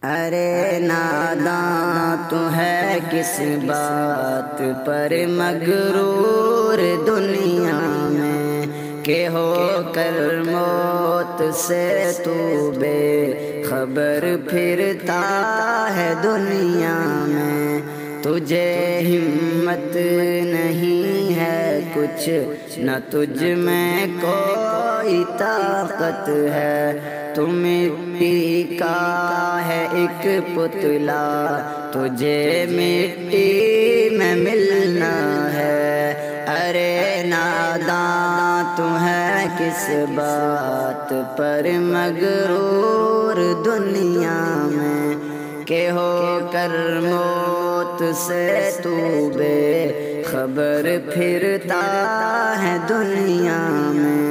ارے ناداں تو ہے کس بات پر مغرور دنیا میں، کہ ہو کر موت سے تو بے خبر پھرتا ہے دنیا میں۔ تجھے ہمت نہیں ہے کچھ، نہ تجھ میں کوئی طاقت ہے۔ تو مٹی کا ہے ایک پتلا، تجھے مٹی میں ملنا ہے۔ ارے ناداں تو ہے کس بات پر مغرور دنیا میں، کہ ہو کر موت سے تو بے خبر پھرتا ہے دنیا میں۔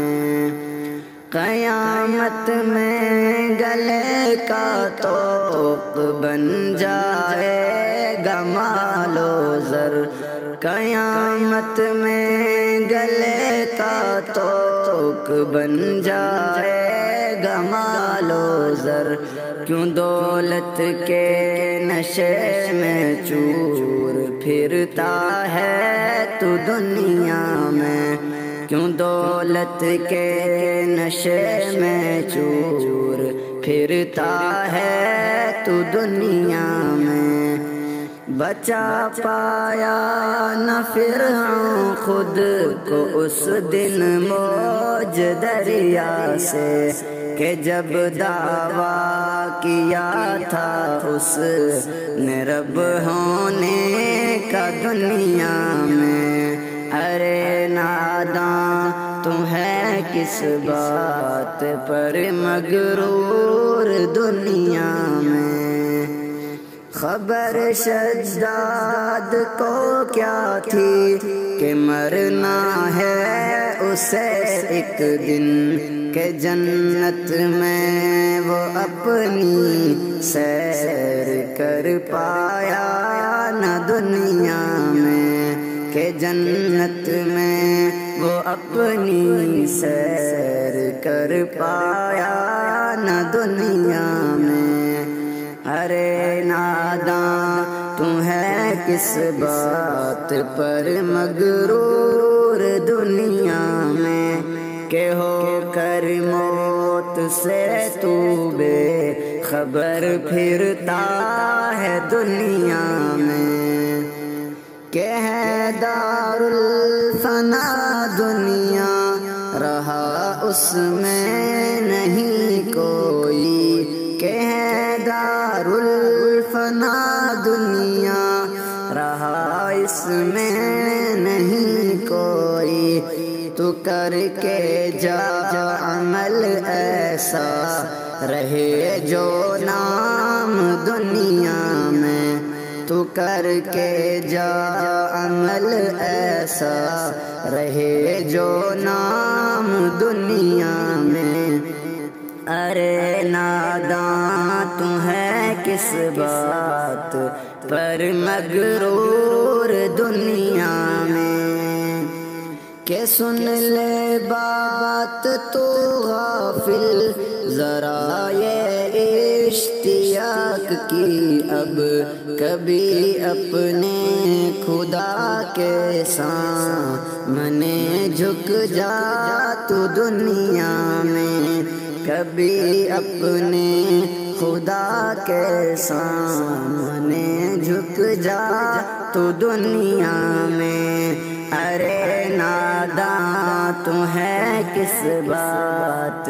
قیامت میں گلے کا طوق بن جائے گا مال و زر، قیامت میں گلے کا طوق بن جائے گا مال و زر۔ کیوں دولت کے نشے میں چور پھرتا ہے تو دنیا میں، کیوں دولت کے نشے میں چور پھرتا ہے تو دنیا میں۔ بچا پایا نہ فرعون خود کو اس دن موج دریا سے، کہ جب دعویٰ کیا تھا اس نے رب ہونے کا دنیا میں۔ ارے ناداں تو ہے کس بات پر مغرور دنیا میں۔ خبر شداد کو کیا تھی کہ مرنا ہے اسے ایک دن، کہ جنت میں وہ اپنی سیر کر پایا نہ دنیا میں، کہ جنت میں وہ اپنی سیر کر پایا نہ دنیا میں۔ ارے ناداں تو ہے کس بات پر مغرور دنیا میں، کہ ہو کر موت سے تو بے خبر پھرتا ہے دنیا میں۔ کہ ہے دار الفنا دنیا رہا اس میں نہیں کوئی، کہ ہے دار الفنا دنیا رہا اس میں نہیں کوئی۔ تو کر کے جا عمل ایسا رہے جو نام دنیا میں، تو کر کے جا عمل ایسا رہے جو نام دنیا میں۔ ارے ناداں تو ہے کس بات پر مغرور دنیا میں، کہ سن لے بات تو غافل ذرا یہ اشتیاق کی، اب کبھی اپنے خدا کے سامنے جھک جا تو دنیا میں، کبھی اپنے خدا کے سامنے جھک جا تو دنیا میں۔ ارے ناداں تو ہے کس بات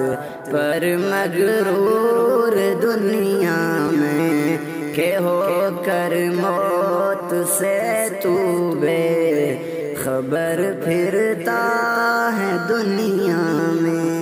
پر مغرور دنیا میں، کہ ہو کر موت سے تو بے خبر پھرتا ہے دنیا میں۔